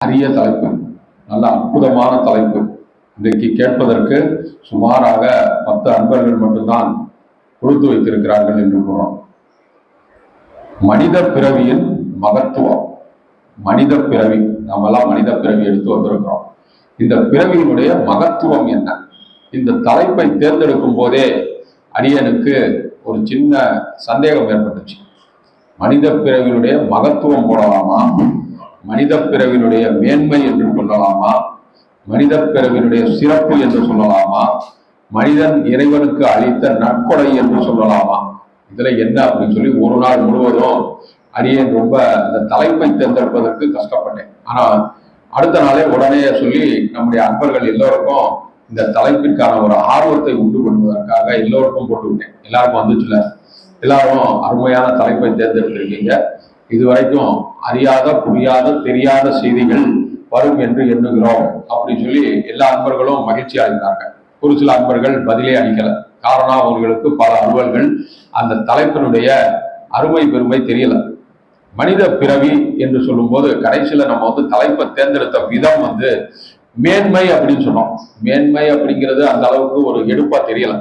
அரிய தலைப்பு, நல்ல அற்புதமான தலைப்பு. இன்றைக்கு கேட்பதற்கு சுமாராக 10 அன்பர்கள் மட்டும்தான் கொடுத்து வைத்திருக்கிறார்கள் என்று கூறோம். மனித பிறவியின் மகத்துவம். மனித பிறவி, நம்மெல்லாம் மனித பிறவி எடுத்து வந்திருக்கிறோம். இந்த பிறவியினுடைய மகத்துவம் என்ன? இந்த தலைப்பை தேர்ந்தெடுக்கும் போதே அடியனுக்கு ஒரு சின்ன சந்தேகம் ஏற்பட்டுச்சு. மனித பிறவியினுடைய மகத்துவம் போடலாமா, மனித பிறவினுடைய மேன்மை என்று சொல்லலாமா, மனித பிறவினுடைய சிறப்பு என்று சொல்லலாமா, மனிதன் இறைவனுக்கு அளித்த நற்கொடை என்று சொல்லலாமா, இதுல என்ன அப்படின்னு சொல்லி ஒரு நாள் முழுவதும் அடியேன் ரொம்ப இந்த தலைப்பை தேர்ந்தெடுப்பதற்கு கஷ்டப்பட்டேன். ஆனா அடுத்த நாளே உடனே சொல்லி நம்முடைய அன்பர்கள் எல்லோருக்கும் இந்த தலைப்பிற்கான ஒரு ஆர்வத்தை உண்டு பண்ணுவதற்காக எல்லோருக்கும் போட்டு விட்டேன். எல்லாருக்கும் வந்துச்சுல, எல்லாரும் அருமையான தலைப்பை தேர்ந்தெடுத்திருக்கீங்க. இதுவரைக்கும் அறியாத, புரியாத, தெரியாத செய்திகள் வரும் என்று எண்ணுகிறோம் அப்படின்னு சொல்லி எல்லா அன்பர்களும் மகிழ்ச்சி அடைந்தாங்க. ஒரு சில அன்பர்கள் பதிலே அளிக்கல. காரணம், அவர்களுக்கு பல அலுவல்கள், அந்த தலைப்பினுடைய அருமை பெருமை தெரியல. மனித பிறவி என்று சொல்லும் போது கடைசியில நம்ம தலைப்பை தேர்ந்தெடுத்த விதம் மேன்மை அப்படின்னு சொன்னோம். மேன்மை அப்படிங்கிறது அந்த அளவுக்கு ஒரு எடுப்பா தெரியல.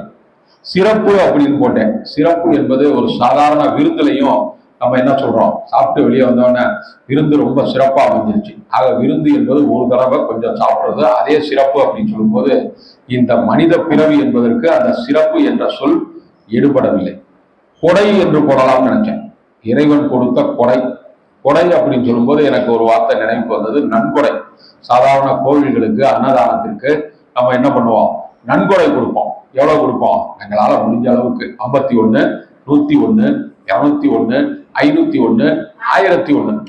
சிறப்பு அப்படின்னு போட்டேன். சிறப்பு என்பது ஒரு சாதாரண விருந்துலையும் நம்ம என்ன சொல்றோம், சாப்பிட்டு வெளியே வந்தோடனே விருந்து ரொம்ப சிறப்பா அமைஞ்சிருச்சு. ஆக விருந்து என்பது ஒரு தடவை கொஞ்சம் சாப்பிடுறது, அதே சிறப்பு அப்படின்னு சொல்லும்போது இந்த மனித பிறவி என்பதற்கு அந்த சிறப்பு என்ற சொல் ஈடுபடவில்லை. கொடை என்று போடலாம்னு நினைச்சேன். இறைவன் கொடுத்த கொடை. கொடை அப்படின்னு சொல்லும்போது எனக்கு ஒரு வார்த்தை நினைவுக்கு வந்தது, நன்கொடை. சாதாரண கோவில்களுக்கு, அன்னதானத்திற்கு நம்ம என்ன பண்ணுவோம், நன்கொடை கொடுப்போம். எவ்வளவு கொடுப்போம், எங்களால முடிஞ்ச அளவுக்கு 51, 101, 201, 501, 1001,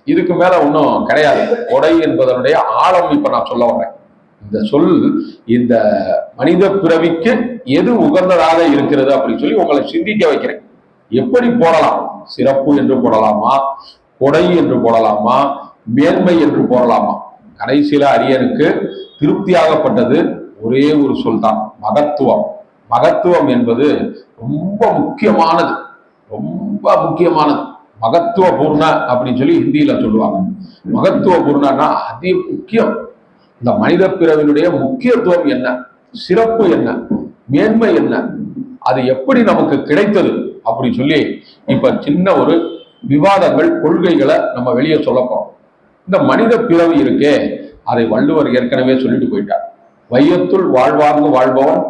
இதுக்கு மேல ஒன்றும் கிடையாது. கொடை என்பதனுடைய ஆழம் இப்ப நான் சொல்ல வரேன். இந்த சொல் இந்த மனித பிறவிக்கு எது உகந்ததாக இருக்கிறது அப்படின்னு சொல்லி உங்களை சிந்திக்க வைக்கிறேன். எப்படி போடலாம், சிறப்பு என்று போடலாமா, கொடை என்று போடலாமா, மேன்மை என்று போடலாமா? கடைசியில அரியனுக்கு திருப்தியாகப்பட்டது ஒரே ஒரு சொல் தான், மகத்துவம். மகத்துவம் என்பது ரொம்ப முக்கியமானது, ரொம்ப முக்கியமானது. மகத்துவ பூர்ண அப்படின்னு சொல்லி ஹிந்தியில சொல்லுவாங்க. மகத்துவ பூர்ணன்னா அதி முக்கியம். இந்த மனித பிறவினுடைய முக்கியத்துவம் என்ன, சிறப்பு என்ன, மேன்மை என்ன, அது எப்படி நமக்கு கிடைத்தது அப்படின்னு சொல்லி இப்ப சின்ன ஒரு விவாதங்கள், கொள்கைகளை நம்ம வெளியே சொல்லப்போம். இந்த மனித பிறவி இருக்கே, அதை வள்ளுவர் ஏற்கனவே சொல்லிட்டு போயிட்டார். வையத்துள் வாழ்வாங்கு வாழ்பவன்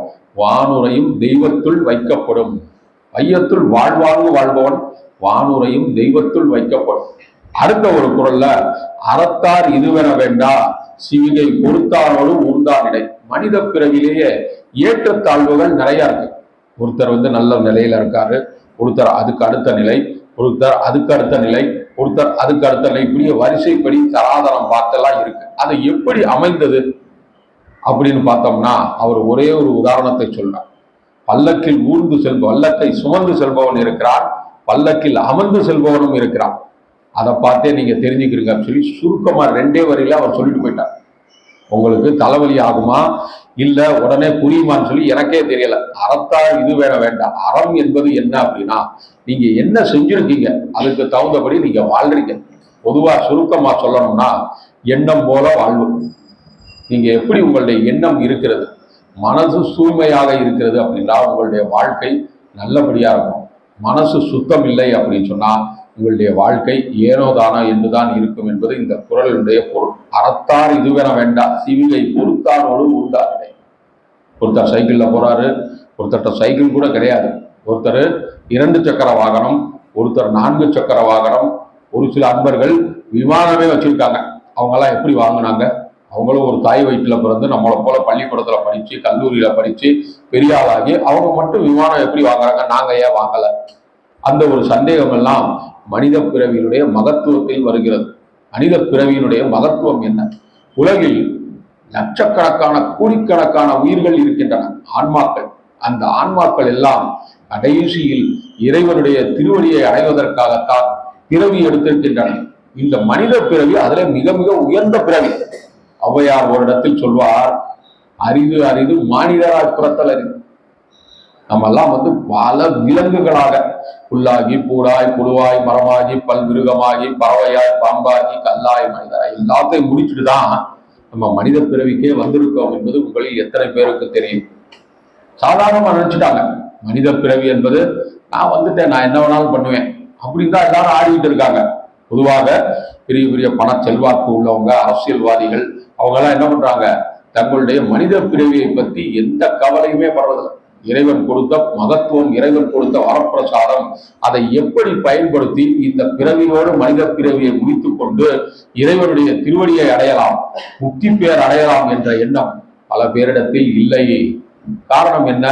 வானுரையும் தெய்வத்துள் வைக்கப்படும். வையத்துள் வாழ்வாங்கு வாழ்பவன் வானுரையும் தெய்வத்துள் வைக்கப்படும். அடுத்த ஒரு குறள்ல, அறத்தார் இதுவென வேண்டா சிவிகை பொறுத்தாரோடு ஊர்ந்தான் இடை. மனித பிறவிலேயே ஏற்றத்தாழ்வுகள் நிறைய இருக்கு. ஒருத்தர் நல்ல நிலையில இருக்காரு, ஒருத்தர் அதுக்கு அடுத்த நிலை, ஒருத்தர் அதுக்கு அடுத்த நிலை, ஒருத்தர் அதுக்கு அடுத்த நிலை, இப்படியே வரிசைப்படி தராதரம் பார்த்தெல்லாம் இருக்கு. அது எப்படி அமைந்தது அப்படின்னு பார்த்தோம்னா அவர் ஒரே ஒரு உதாரணத்தை சொல்றார். பல்லக்கில் ஊர்ந்து பல்லக்கை சுமந்து செல்பவன் இருக்கிறான், பல்லக்கில் அமர்ந்து செல்பவனும் இருக்கிறான். அதை பார்த்தே நீங்க தெரிஞ்சுக்கிறீங்க சொல்லி சுருக்கமா 2 வரியில அவர் சொல்லிட்டு போயிட்டார். உங்களுக்கு தலைவலி ஆகுமா இல்ல உடனே புரியுமான்னு சொல்லி எனக்கே தெரியல. அறத்தால் இது வேண்டாம். அறம் என்பது என்ன அப்படின்னா, நீங்க என்ன செஞ்சிருக்கீங்க அதுக்கு தகுந்தபடி நீங்க வாழ்றீங்க. பொதுவா சுருக்கமா சொல்லணும்னா, எண்ணம் போல வாழ்வு. நீங்க எப்படி உங்களுடைய எண்ணம் இருக்கிறது, மனசு தூய்மையாக இருக்கிறது அப்படின்னா உங்களுடைய வாழ்க்கை நல்லபடியா இருக்கும். மனசு சுத்தம் இல்லை அப்படின்னு சொன்னா உங்களுடைய வாழ்க்கை ஏனோதானோ என்றுதான் இருக்கும் என்பது இந்த குறளுடைய பொருள். அறத்தார் இதுவென வேண்டாம் சிவிகை பொறுத்தாரோடு ஊர்ந்தார். ஒருத்தர் சைக்கிள்ல போறாரு, ஒருத்தர் சைக்கிள் கூட கிடையாது, ஒருத்தர் 2 சக்கர வாகனம், ஒருத்தர் 4 சக்கர வாகனம், ஒரு சில அன்பர்கள் விமானமே வச்சிருக்காங்க. அவங்கெல்லாம் எப்படி வாங்கினாங்க? அவங்களும் ஒரு தாய் வயிற்றுல பிறந்து நம்மளை போல பள்ளிக்கூடத்துல படிச்சு, கல்லூரியில படிச்சு, பெரிய ஆளாகி அவங்க மட்டும் விமானம் எப்படி வாங்குறாங்க, நாங்க ஏன் வாங்கல? அந்த ஒரு சந்தேகம் எல்லாம் மனித பிறவியினுடைய மகத்துவத்தில் வருகிறது. மனித பிறவியினுடைய மகத்துவம் என்ன? உலகில் லட்சக்கணக்கான கோடிக்கணக்கான உயிர்கள் இருக்கின்றன, ஆன்மாக்கள். அந்த ஆன்மாக்கள் எல்லாம் கடைசியில் இறைவனுடைய திருவடியை அடைவதற்காகத்தான் பிறவி எடுத்திருக்கின்றன. இந்த மனித பிறவி அதுல மிக மிக உயர்ந்த பிறவி. ஔவையார் ஒரு இடத்தில் சொல்வார், அரிது அரிது மானிடராய் பிறத்தல் அரிது. நம்ம எல்லாம் பல விலங்குகளாக புல்லாகி பூடாய் புழுவாய் மரமாகி பல்விருகமாகி பறவையாய் பாம்பாகி கல்லாய் மனிதராய் எல்லாத்தையும் முடிச்சுட்டு தான் நம்ம மனித பிறவிக்கே வந்திருக்கோம் என்பது உங்களில் எத்தனை பேருக்கு தெரியும்? சாதாரணமா நினைச்சுட்டாங்க மனித பிறவி என்பது நான் வந்துட்டேன், நான் என்ன வேணாலும் பண்ணுவேன் அப்படின்னு தான் எல்லாரும் ஆடிக்கிட்டு இருக்காங்க. பொதுவாக பெரிய பெரிய பண செல்வாக்கு உள்ளவங்க, அரசியல்வாதிகள், அவங்க எல்லாம் என்ன பண்றாங்க, தங்களுடைய மனித பிறவியை பத்தி எந்த கவலையுமே படுறதில்லை. இறைவன் கொடுத்த மகத்துவம், இறைவன் கொடுத்த வரப்பிரசாதம், அதை எப்படி பயன்படுத்தி இந்த பிறவியோடு மனித பிறவியை முடித்துக் கொண்டு இறைவனுடைய திருவடியை அடையலாம், முக்தி பேர் அடையலாம் என்ற எண்ணம் பல பேரிடத்தில் இல்லை. காரணம் என்ன?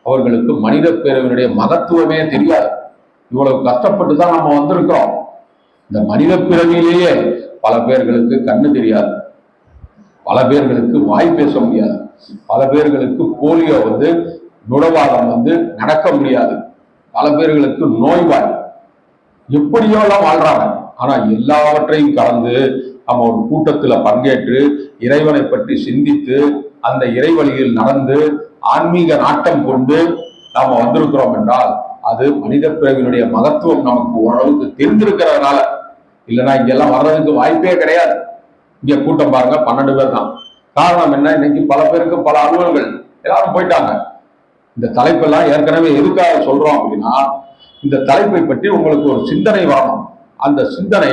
அவர்களுக்கு மனித பிறவினுடைய மகத்துவமே தெரியாது. இவ்வளவு கஷ்டப்பட்டு தான் நம்ம வந்திருக்கிறோம். இந்த மனித பிறவியிலேயே பல பேர்களுக்கு கண்ணு தெரியாது, பல பேர்களுக்கு வாய் பேச முடியாது, பல பேர்களுக்கு போலியோ நுடவாதம் நடக்க முடியாது, பல பேர்களுக்கு நோய்வாய், எப்படியோ எல்லாம் வாழ்றாங்க. ஆனா எல்லாவற்றையும் கலந்து நம்ம ஒரு கூட்டத்துல பங்கேற்று இறைவனை பற்றி சிந்தித்து அந்த இறைவழியில் நடந்து ஆன்மீக நாட்டம் கொண்டு நாம வந்திருக்கிறோம் என்றால் அது மனித பிறவினுடைய மகத்துவம் நமக்கு ஓரளவுக்கு தெரிந்திருக்கிறதுனால. இல்லைன்னா இங்கெல்லாம் வர்றதுக்கு வாய்ப்பே கிடையாது. இங்க கூட்டம் பாருங்க, 12 பேர் தான். காரணம் என்ன? இன்னைக்கு பல பேருக்கு பல அலுவல்கள், எல்லாரும் போயிட்டாங்க. இந்த தலைப்பெல்லாம் ஏற்கனவே எதுக்காக சொல்றோம் அப்படின்னா, இந்த தலைப்பை பற்றி உங்களுக்கு ஒரு சிந்தனை வரணும். அந்த சிந்தனை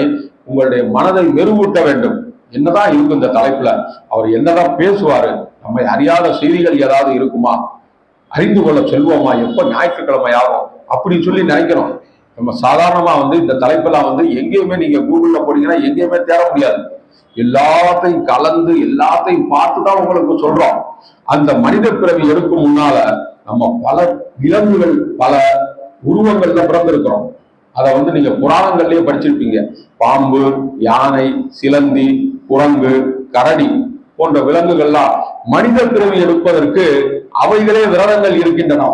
உங்களுடைய மனதை மெருகூட்ட வேண்டும். என்னதான் இருக்கும் இந்த தலைப்புல, அவர் என்னதான் பேசுவாரு, நம்மை அறியாத செய்திகள் ஏதாவது இருக்குமா, அறிந்து கொள்ள செல்வோமா, எப்ப ஞாயிற்றுக்கிழமை ஆகும் அப்படின்னு சொல்லி நினைக்கிறோம். நம்ம சாதாரணமா இந்த தலைப்பெல்லாம் எங்கேயுமே நீங்க கூகுள்ல போனீங்கன்னா எங்கேயுமே தேட முடியாது. எல்லாத்தையும் கலந்து எல்லாத்தையும் பார்த்து தான் உங்களுக்கு சொல்றோம். அந்த மனித பிறவி எடுக்கும் முன்னால நம்ம பல விலங்குகள், பல உருவங்கள்ல பிறந்திருக்கிறோம். அதை நீங்க புராணங்கள்லயே படிச்சிருப்பீங்க. பாம்பு, யானை, சிலந்தி, குரங்கு, கரடி போன்ற விலங்குகள்லாம் மனித பிறவி எடுப்பதற்கு அவைகளே விரதங்கள் இருக்கின்றன.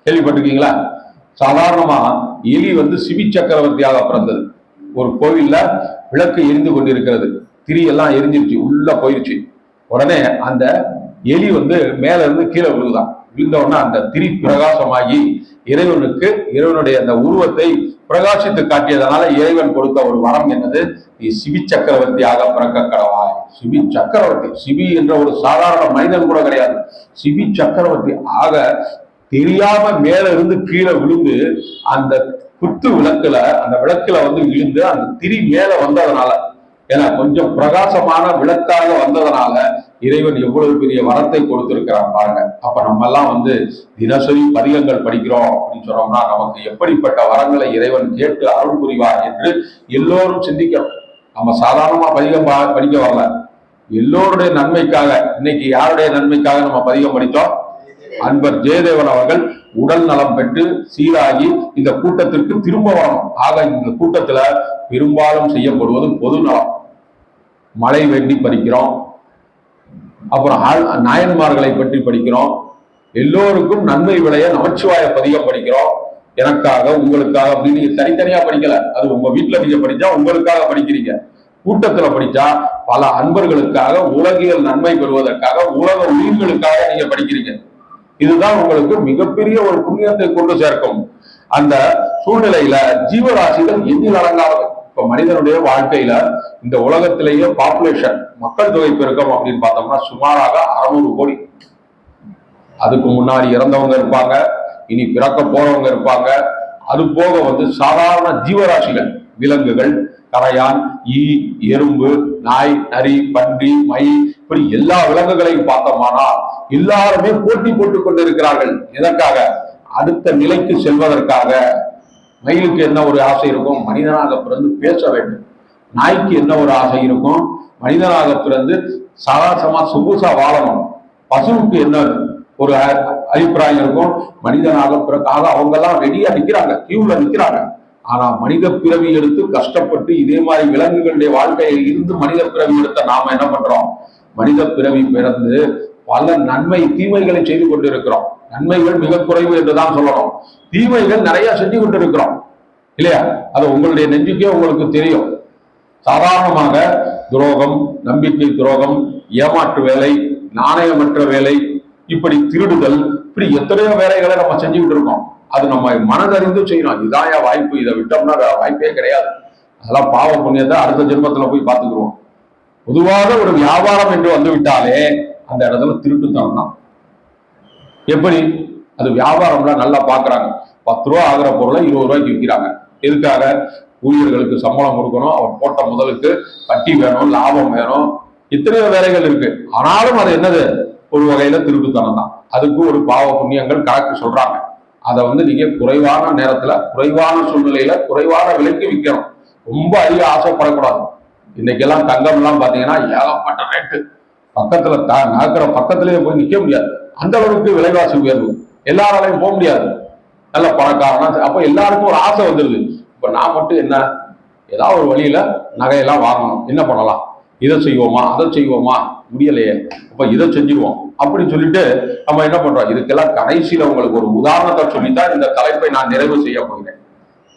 கேள்விப்பட்டிருக்கீங்களா? சாதாரணமா எலி சிபி சக்கரவர்த்தியாக பிறந்தது. ஒரு கோவில்ல விளக்கு எரிந்து கொண்டிருக்கிறது, திரி எல்லாம் எரிஞ்சிருச்சு, உள்ள போயிருச்சு. உடனே அந்த எலி மேல இருந்து கீழே விழுகுதான். விழுந்த உடனே அந்த திரி பிரகாசமாகி இறைவனுடைய அந்த உருவத்தை பிரகாசித்து காட்டியதனால இறைவன் கொடுத்த ஒரு வரம் என்னது? நீ சிபி சக்கரவர்த்தியாக பிறக்க கடவாய். சிபி சக்கரவர்த்தி, சிபி என்ற ஒரு சாதாரண மனிதன் கூட கிடையாது, சிபி சக்கரவர்த்தி ஆக தெரியாம மேல இருந்து கீழே விழுந்து அந்த குத்து விளக்குல, அந்த விளக்குல விழுந்து அந்த திரி மேல வந்ததுனால, ஏன்னா கொஞ்சம் பிரகாசமான விளக்காக வந்ததுனால இறைவன் எவ்வளவு பெரிய வரத்தை கொடுத்திருக்கிறான் பாருங்க. அப்ப நம்ம எல்லாம் தினசரி பதிகங்கள் படிக்கிறோம் அப்படின்னு சொன்னோம்னா நமக்கு எப்படிப்பட்ட வரங்களை இறைவன் கேட்டு அருள் புரிவார் என்று எல்லோரும் சிந்திக்கிறோம். நம்ம சாதாரணமா பதிகம் படிக்க வரல, எல்லோருடைய நன்மைக்காக. இன்னைக்கு யாருடைய நன்மைக்காக நம்ம பதிகம் படித்தோம்? அன்பர் ஜெயதேவன் அவர்கள் உடல் நலம் பெற்று சீராகி இந்த கூட்டத்திற்கு திரும்ப வரணும். ஆக இந்த கூட்டத்துல பெரும்பாலும் செய்யப்படுவது பொது நலம். மழை வேண்டி படிக்கிறோம், அப்புறம் நாயன்மார்களை பற்றி படிக்கிறோம், எல்லோருக்கும் நன்மை விளைய நமச்சிவாய பதிகம் படிக்கிறோம். எனக்காக, உங்களுக்காக அப்படின்னு நீங்க தனித்தனியா படிக்கல. அது உங்க வீட்டுல நீங்க படிச்சா உங்களுக்காக படிக்கிறீங்க. கூட்டத்துல படிச்சா பல அன்பர்களுக்காக, உலகியல் நன்மை பெறுவதற்காக, உலக உயிர்களுக்காக நீங்க படிக்கிறீங்க. இதுதான் உங்களுக்கு மிகப்பெரிய ஒரு புண்ணியத்தை கொண்டு சேர்க்கும். அந்த சூழ்நிலையில ஜீவராசிகள் எண்ணில் அடங்காதவை. இப்ப மனிதனுடைய வாழ்க்கையில இந்த உலகத்திலேயே பாப்புலேஷன், மக்கள் தொகை பெருக்கம் அப்படின்னு பார்த்தோம்னா சுமாராக 600 கோடி. அதுக்கு முன்னாடி இறந்தவங்க இருப்பாங்க, இனி பிறக்க போறவங்க இருப்பாங்க. அது போக சாதாரண ஜீவராசிகள், விலங்குகள், கரையான், ஈ, எறும்பு, நாய், நரி, பன்றி, மை, இப்படி எல்லா விலங்குகளையும் பார்த்தோம்னா எல்லாருமே போட்டி போட்டுக் கொண்டிருக்கிறார்கள். எதற்காக? அடுத்த நிலைக்கு செல்வதற்காக. மயிலுக்கு என்ன ஒரு ஆசை இருக்கும்? மனிதனாக பிறந்து பேச வேண்டும். நாய்க்கு என்ன ஒரு ஆசை இருக்கும்? மனிதனாக பிறந்து சாதாசமா சொகுசா வாழணும். பசுவுக்கு என்ன ஒரு அபிப்பிராயம் இருக்கும்? மனிதனாக பிறக்காக. அவங்க எல்லாம் ரெடியா நிக்கிறாங்க, கியூல நிக்கிறாங்க. ஆனா மனித பிறவி எடுத்து கஷ்டப்பட்டு இதே மாதிரி விலங்குகளுடைய வாழ்க்கையில் இருந்து மனித பிறவி எடுத்த நாம என்ன பண்றோம்? மனித பிறவி பிறந்து பல நன்மை தீமைகளை செய்து கொண்டிருக்கிறோம். நன்மைகள் மிக குறைவு என்றுதான் சொல்லணும், தீமைகள் நிறைய செஞ்சு கொண்டிருக்கிறோம் இல்லையா? அது உங்களுடைய நெஞ்சுக்கே உங்களுக்கு தெரியும். சாதாரணமாக துரோகம், நம்பிக்கை துரோகம், ஏமாற்று வேலை, நாணயமற்ற வேலை, இப்படி திருடுதல், இப்படி எத்தனையோ வேலைகளை நம்ம செஞ்சுக்கிட்டு இருக்கோம். அது நம்ம மனதறிந்து செய்யணும். இதாயா வாய்ப்பு, இதை விட்டோம்னா வாய்ப்பே கிடையாது. அதெல்லாம் பாவ புண்ணியத்தை அடுத்த ஜென்மத்துல போய் பார்த்துக்குருவோம். பொதுவாக ஒரு வியாபாரம் என்று வந்து விட்டாலே அந்த இடத்துல திருட்டுத்தனம் தான். எப்படி அது வியாபாரம்லாம் நல்லா பாக்குறாங்க. 10 ரூபா ஆகிற பொருளை 20 ரூபாய்க்கு விற்கிறாங்க. எதுக்காக? ஊழியர்களுக்கு சம்பளம் கொடுக்கணும், அவர் போட்ட முதலுக்கு வட்டி வேணும், லாபம் வேணும், இத்தனையோ வேலைகள் இருக்கு. ஆனாலும் அது என்னது? ஒரு வகையில திருட்டுத்தனம் தான். அதுக்கு ஒரு பாவ புண்ணியங்கள் கணக்கு சொல்றாங்க. அதை நீங்க குறைவான நேரத்துல, குறைவான சூழ்நிலையில, குறைவான விலைக்கு விற்கணும். ரொம்ப அதிக ஆசைப்படக்கூடாது. இன்னைக்கெல்லாம் தங்கம் எல்லாம் பாத்தீங்கன்னா ஏகப்பட்ட ரேட்டு. பக்கத்துல நகர பக்கத்திலேயே போய் நிக்க முடியாது. அந்த அளவுக்கு விலைவாசி உயர்வு. எல்லாராலையும் போக முடியாது. நல்ல பணக்காரனா அப்ப எல்லாருக்கும் ஒரு ஆசை வந்துருது. இப்ப நான் மட்டும் என்ன, ஏதாவது ஒரு வழியில நகையெல்லாம் வாங்கணும், என்ன பண்ணலாம், இதை செய்வோமா அதை செய்வோமா, முடியலையே, அப்ப இதை செஞ்சிருவோம் அப்படின்னு சொல்லிட்டு நம்ம என்ன பண்றோம். இதுக்கெல்லாம் கடைசியில உங்களுக்கு ஒரு உதாரணத்தை சொல்லித்தான் இந்த தலைப்பை நான் நிறைவு செய்ய போகிறேன்.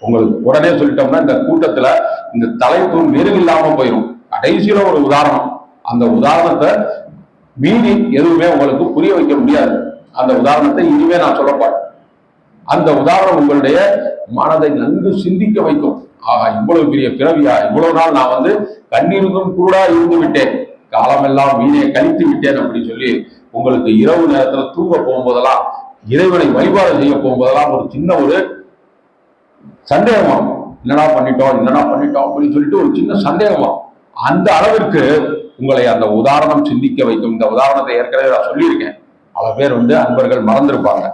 உங்களுக்கு உடனே சொல்லிட்டோம்னா இந்த கூட்டத்துல இந்த தலைப்பு மெருகில்லாம போயிடும். கடைசியில ஒரு உதாரணம், அந்த உதாரணத்தை மீறி எதுவுமே உங்களுக்கு புரிய வைக்க முடியாது. அந்த உதாரணத்தை இனிமே நான் சொல்லப்பட்டேன். அந்த உதாரணம் உங்களுடைய மனதை நன்கு சிந்திக்க வைக்கும். ஆஹா, இவ்வளவு பெரிய பிறவியா, இவ்வளவு நாள் நான் கண்ணீருக்கும் கூடா இருந்து விட்டேன், காலமெல்லாம் வீணே கழித்து விட்டேன் அப்படின்னு சொல்லி உங்களுக்கு இரவு நேரத்துல தூங்க போகும்போதெல்லாம், இறைவனை வழிபாடு செய்ய போகும்போதெல்லாம் ஒரு சின்ன ஒரு சந்தேகம் வரும். என்னடா பண்ணிட்டோம் அப்படின்னு சொல்லிட்டு ஒரு சின்ன சந்தேகம் வரும். அந்த அளவிற்கு உங்களை அந்த உதாரணம் சிந்திக்க வைக்கும். இந்த உதாரணத்தை ஏற்கனவே நான் சொல்லியிருக்கேன். பல பேர் அன்பர்கள் மறந்திருப்பாங்க.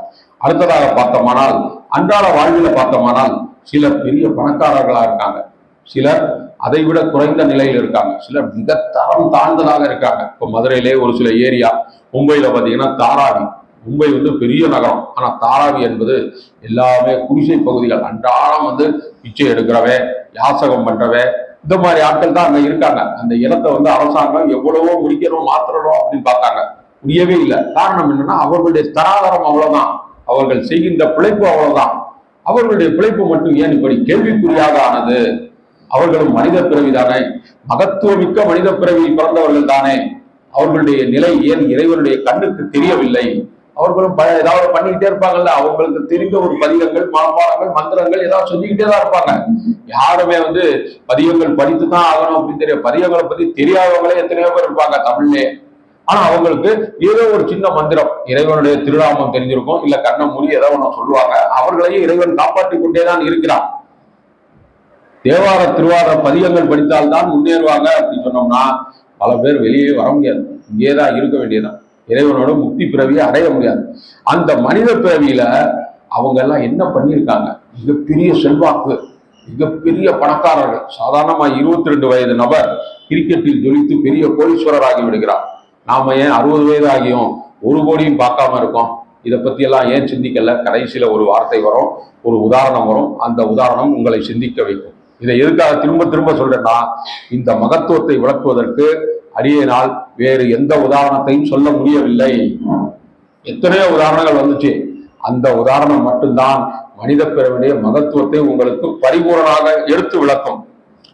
அடுத்ததாக பார்த்தோமானால், அன்றாட வாழ்வில பார்த்தோமானால், சிலர் பெரிய பணக்காரர்களா இருக்காங்க, சிலர் அதை விட குறைந்த நிலையில் இருக்காங்க, சிலர் மிக தரம் தாழ்ந்ததாக இருக்காங்க. இப்போ மதுரையிலே ஒரு சில ஏரியா, மும்பையில பார்த்தீங்கன்னா தாராவி, மும்பை பெரிய நகரம், ஆனா தாராவி என்பது எல்லாமே குடிசை பகுதிகள். அன்றாடம் பிச்சை எடுக்கிறவே, யாசகம் பண்றவே, இந்த மாதிரி ஆட்கள் தான் அங்க இருக்காங்க. அந்த இடத்தை அரசாங்கம் எவ்வளவோ முடிக்கிறோம் மாத்திரணும் அப்படின்னு பார்த்தாங்க, முடியவே இல்லை. காரணம் என்னன்னா அவர்களுடைய தராதரம் அவ்வளவுதான், அவர்கள் செய்கின்ற பிழைப்பு அவ்வளவுதான். அவர்களுடைய பிழைப்பு மட்டும் ஏன் இப்படி கேள்விக்குறியாக ஆனது? அவர்களும் மனித பிறவி தானே, மகத்துவமிக்க மனித பிறவியில் பிறந்தவர்கள் தானே. அவர்களுடைய நிலை ஏன் இறைவனுடைய கண்ணுக்கு தெரியவில்லை? அவர்களும் ஏதாவது பண்ணிக்கிட்டே இருப்பாங்கல்ல, அவங்களுக்கு தெரிந்த ஒரு பதிகங்கள், மனப்பாடங்கள், மந்திரங்கள் ஏதாவது சொல்லிக்கிட்டே தான் இருப்பாங்க. யாருமே பதிகங்கள் படித்து தான் ஆகணும் அப்படின்னு தெரியும். பதிகங்களை பத்தி தெரியாதவங்களே எத்தனையோ பேர் இருப்பாங்க தமிழ்லே. ஆனா அவங்களுக்கு ஏதோ ஒரு சின்ன மந்திரம், இறைவனுடைய திருநாமம் தெரிஞ்சிருக்கும், இல்ல கண்ண மூடி ஏதோ ஒண்ணு சொல்லுவாங்க. அவர்களையும் இறைவன் காப்பாற்றிக் கொண்டேதான் இருக்கிறான். தேவார திருவார பதிகங்கள் படித்தால்தான் முன்னேறுவாங்க அப்படின்னு சொன்னோம்னா பல பேர் வெளியே வர முடியாது, இங்கேதான் இருக்க வேண்டியதான். இறைவனோட முக்தி பிறவியை அடைய முடியாது. அந்த மனித பிறவியில அவங்க எல்லாம் என்ன பண்ணியிருக்காங்க? மிகப்பெரிய செல்வாக்கு, மிகப்பெரிய பணக்காரர்கள். சாதாரணமா 22 வயது நபர் கிரிக்கெட்டில் ஜொலித்து பெரிய கோடீஸ்வரர் ஆகி விடுகிறார். நாம ஏன் 60 வயது ஆகியும் 1 கோடியும் பார்க்காம இருக்கோம்? இதை பத்தி எல்லாம் ஏன் சிந்திக்கல? கடைசியில ஒரு வார்த்தை வரும், ஒரு உதாரணம் வரும். அந்த உதாரணம் உங்களை சிந்திக்க வைக்கும். இதை எதுக்காக திரும்ப திரும்ப சொல்றேன்னா, இந்த மகத்துவத்தை விளக்குவதற்கு அடியினால் வேறு எந்த உதாரணத்தையும் சொல்ல முடியவில்லை. எத்தனையோ உதாரணங்கள் வந்துச்சு. அந்த உதாரணம் மட்டும்தான் மனித பிறவிடைய மகத்துவத்தை உங்களுக்கு பரிபூரணமாக எடுத்து விளக்கும்.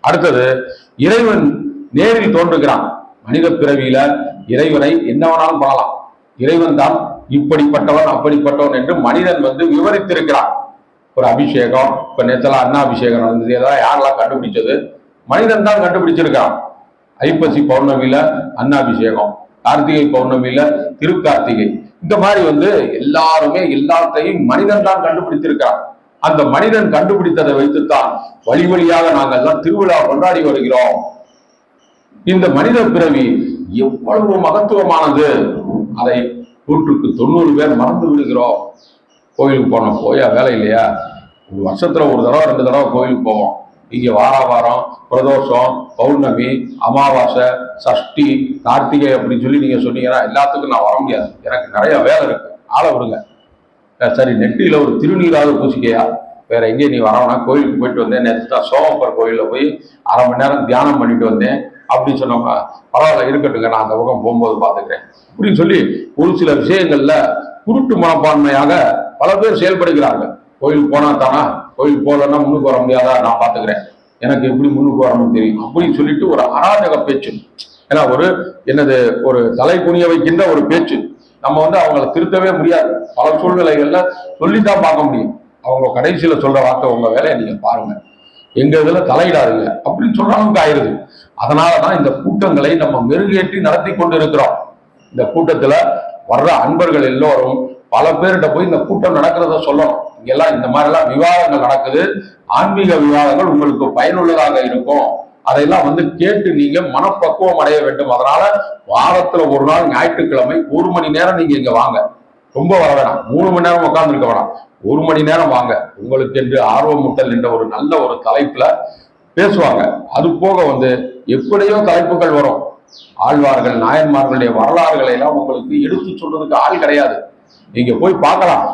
அடுத்தது, இறைவன் நேரில் தோன்றுகிறான். மனித பிறவியில இறைவனை என்னவனாலும் பண்ணலாம். இறைவன் தான் இப்படிப்பட்டவன் அப்படிப்பட்டவன் என்று மனிதன் விவரித்திருக்கிறான். ஒரு அபிஷேகம், இப்ப நேற்றலாம் அண்ணா அபிஷேகம் நடந்தது, இதெல்லாம் யாரெல்லாம் கண்டுபிடிச்சது? மனிதன் தான் கண்டுபிடிச்சிருக்கான். ஐப்பசி பௌர்ணமியில அன்னாபிஷேகம், கார்த்திகை பௌர்ணமியில திருக்கார்த்திகை, இந்த மாதிரி எல்லாருமே எல்லாத்தையும் மனிதன் தான் கண்டுபிடித்திருக்கிறான். அந்த மனிதன் கண்டுபிடித்ததை வைத்துத்தான் வழி வழியாக நாங்கள் தான் திருவிழா கொண்டாடி வருகிறோம். இந்த மனித பிறவி எவ்வளவு மகத்துவமானது, அதை 100க்கு 90 பேர் மறந்து விடுகிறோம். கோயிலுக்கு போனோம், போயா வேலை இல்லையா? ஒரு வருஷத்துல ஒரு தடவை 2 தடவை கோயிலுக்கு போவோம். இங்க வாரம் பிரதோஷம், பௌர்ணமி, அமாவாசை, சஷ்டி, கார்த்திகை அப்படின்னு சொல்லி நீங்க சொன்னீங்கன்னா எல்லாத்துக்கும் நான் வர முடியாது, எனக்கு நிறைய வேலை இருக்கு, ஆளை விடுங்க. சரி, நெட்டியில ஒரு திருநீராவது பூசிக்கையா, வேற எங்கேயும் நீ வரவனா? கோயிலுக்கு போயிட்டு வந்தேன், நேற்று தான் சோமப்பர் கோயில போய் 1/2 மணி நேரம் தியானம் பண்ணிட்டு வந்தேன் அப்படின்னு சொன்னோம்னா பரவாயில்ல, இருக்கட்டுங்க, நான் அந்த பக்கம் போகும்போது பார்த்துக்கிறேன் அப்படின்னு சொல்லி ஒரு சில விஷயங்கள்ல குருட்டு மனப்பான்மையாக பல பேர் செயல்படுகிறார்கள். கோயிலுக்கு போனா தானா, கோயிலுக்கு போகலன்னா முன்னுக்கு வர முடியாதா, நான் பார்த்துக்கிறேன், எனக்கு எப்படி முன்னுக்கு வரணும்னு தெரியும் அப்படின்னு சொல்லிட்டு ஒரு அராஜக பேச்சு. ஏன்னா ஒரு தலை குனிய வைக்கின்ற ஒரு பேச்சு. நம்ம அவங்களை திருத்தவே முடியாது. பல சூழ்நிலைகள்ல சொல்லித்தான் பார்க்க முடியும். அவங்க கடைசியில சொல்ற வார்த்தை, உங்க வேலையை நீங்க பாருங்க, எங்க இதுல தலையிடாதுங்க அப்படின்னு சொல்ற அளவுக்கு ஆயிருது. அதனாலதான் இந்த கூட்டங்களை நம்ம மெருகேற்றி நடத்தி கொண்டு இருக்கிறோம். இந்த கூட்டத்துல வர்ற அன்பர்கள் எல்லோரும் பல பேர்கிட்ட போய் இந்த கூட்டம் நடக்கிறத சொல்லணும். இங்கெல்லாம் இந்த மாதிரி எல்லாம் விவாதங்கள் நடக்குது, ஆன்மீக விவாதங்கள் உங்களுக்கு பயனுள்ளதாக இருக்கும், அதையெல்லாம் வந்து கேட்டு நீங்க மனப்பக்குவம் அடைய வேண்டும். அதனால வாரத்துல ஒரு நாள் ஞாயிற்றுக்கிழமை 1 மணி நேரம் நீங்க இங்க வாங்க. ரொம்ப வர வேணாம், 3 மணி நேரம் உட்கார்ந்து இருக்க வேணாம், 1 மணி நேரம் வாங்க. உங்களுக்கு என்று ஆர்வமூட்டல் என்ற ஒரு நல்ல ஒரு தலைப்புல பேசுவாங்க. அது போக வந்து எப்படியோ தலைப்புகள் வரும். ஆழ்வார்கள் நாயன்மார்களுடைய வரலாறுகளை எல்லாம் உங்களுக்கு எடுத்து சொல்றதுக்கு ஆள் கிடையாது. நீங்க போய் பார்க்கலாம்,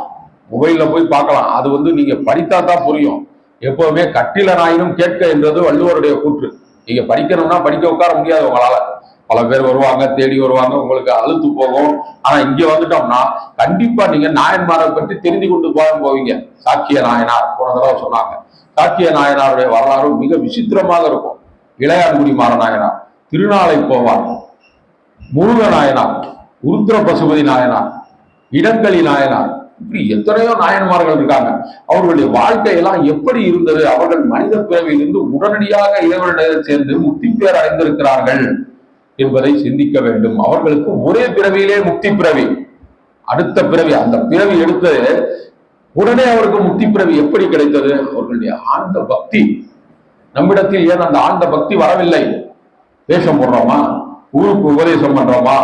மொபைல்ல போய் பார்க்கலாம். அது வந்து நீங்க படித்தா தான் புரியும். எப்பவுமே கட்டில நாயினும் கேட்க என்றது வள்ளுவருடைய கூற்று. நீங்க படிக்கணும்னா படிக்க உட்கார முடியாது உங்களால. பல பேர் வருவாங்க, தேடி வருவாங்க, உங்களுக்கு அழுத்து போகும். ஆனா இங்க வந்துட்டோம்னா கண்டிப்பா நீங்க நாயன்மாரை பற்றி தெரிந்து கொண்டு போவீங்க. சாக்கிய நாயனார் போன தடவை சொன்னாங்க. சாக்கிய நாயனாருடைய வரலாறு மிக விசித்திரமாக இருக்கும். இளையான்குடி மாற நாயனார், திருநாளை போவார், முருக நாயனார், உருத்திர பசுபதி நாயனார், இடங்களி நாயனார், இப்படி எத்தனையோ நாயன்மார்கள் இருக்காங்க. அவர்களுடைய வாழ்க்கையெல்லாம் எப்படி இருந்தது? அவர்கள் மனித பிறவியிலிருந்து உடனடியாக இறைவனிடம் சேர்ந்து முக்தி பேர் அடைந்திருக்கிறார்கள் என்பதை சிந்திக்க வேண்டும். அவர்களுக்கு ஒரே பிறவியிலே முக்தி பிறவி, அடுத்த பிறவி, அந்த பிறவி எடுத்து உடனே அவருக்கு முக்தி பிறவி எப்படி கிடைத்தது? அவர்களுடைய ஆழ்ந்த பக்தி. நம்மிடத்தில் ஏன் அந்த ஆழ்ந்த பக்தி வரவில்லை? வேஷம் போடுறோமா, ஊருக்கு உபதேசம் பண்றோமா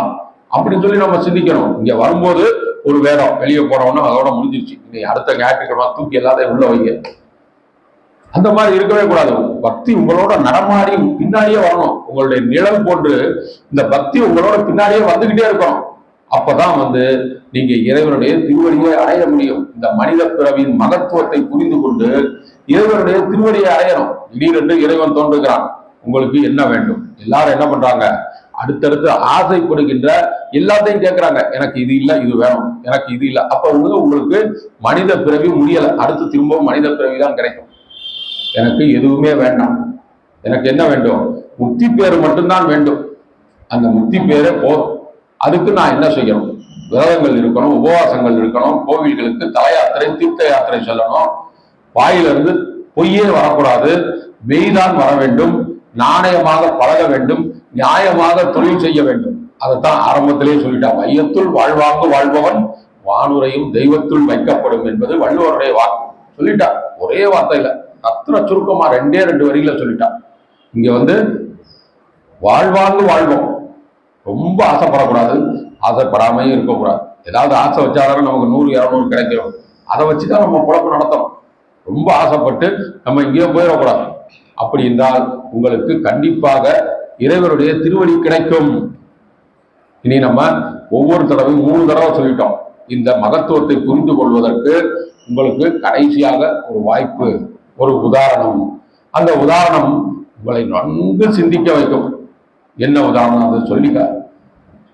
அப்படின்னு சொல்லி நம்ம சிந்திக்கணும். இங்க வரும்போது ஒரு வேடம் வெளியே போறோம்னா அதோட முடிஞ்சிருச்சு, இன்னைக்கு அடுத்த ஞாயிற்றுக்கிழமை தூக்கி எல்லாத்தையும் உள்ள வைங்க. அந்த மாதிரி இருக்கவே கூடாது. பக்தி உங்களோட நடமாடி பின்னாடியே வரணும். உங்களுடைய நிழல் போன்று இந்த பக்தி உங்களோட பின்னாடியே வந்துகிட்டே இருக்கணும். அப்பதான் வந்து நீங்க இறைவனுடைய திருவடியை அடைய முடியும். இந்த மனித பிறவியின் மகத்துவத்தை புரிந்து கொண்டு இறைவனுடைய திருவடியை அடையணும். திடீரென்று இறைவன் தோன்றுகிறான், உங்களுக்கு என்ன வேண்டும்? எல்லாரும் என்ன பண்றாங்க? அடுத்தடுத்து ஆசைப்படுகின்ற எல்லாத்தையும் கேட்கிறாங்க. எனக்கு இது இல்லை, இது வேணும், எனக்கு இது இல்லை. அப்ப உங்களுக்கு மனித பிறவி முடியல, அடுத்து திரும்பவும் மனித பிறவி தான் கிடைக்கும். எனக்கு எதுவுமே வேண்டாம், எனக்கு என்ன வேண்டும்? முக்தி பேரு மட்டும்தான் வேண்டும். அந்த முக்தி பேரே போதும். அதுக்கு நான் என்ன செய்யணும்? விரதங்கள் இருக்கணும், உபவாசங்கள் இருக்கணும், கோவில்களுக்கு தல யாத்திரை தீர்த்த யாத்திரை சொல்லணும், வாயிலிருந்து பொய்யே வரக்கூடாது, மெய்தான் வர வேண்டும், நாணயமாக பழக வேண்டும், நியாயமாக தொழில் செய்ய வேண்டும். அதைத்தான் ஆரம்பத்திலே சொல்லிட்டான், மையத்துள் வாழ்வாங்கு வாழ்பவன் வானுரையும் தெய்வத்துள் வைக்கப்படும் என்பது வள்ளுவருடைய வாக்கு. சொல்லிட்டான் ஒரே வார்த்தையில, அத்தனை சுருக்கமா 2 வரியில சொல்லிட்டான். இங்க வந்து வாழ்வாங்கு வாழ்வோம், ரொம்ப ஆசைப்படக்கூடாது, ஆசைப்படாமையும் இருக்கக்கூடாது. ஏதாவது ஆசை வச்சாதான் நமக்கு 100 200 கிடைக்கும், அதை வச்சுதான் நம்ம குழப்பம் நடத்தணும். ரொம்ப ஆசைப்பட்டு நம்ம இங்கேயோ போயிடக்கூடாது. அப்படி என்றால் உங்களுக்கு கண்டிப்பாக இறைவனுடைய திருவடி கிடைக்கும். இனி நம்ம ஒவ்வொரு தடவையும் 3 தடவை சொல்லிட்டோம். இந்த மகத்துவத்தை புரிந்து கொள்வதற்கு உங்களுக்கு கடைசியாக ஒரு வாய்ப்பு, ஒரு உதாரணம். அந்த உதாரணம் உங்களை நன்கு சிந்திக்க வைக்கும். என்ன உதாரணம்? அதை சொல்லிக்க.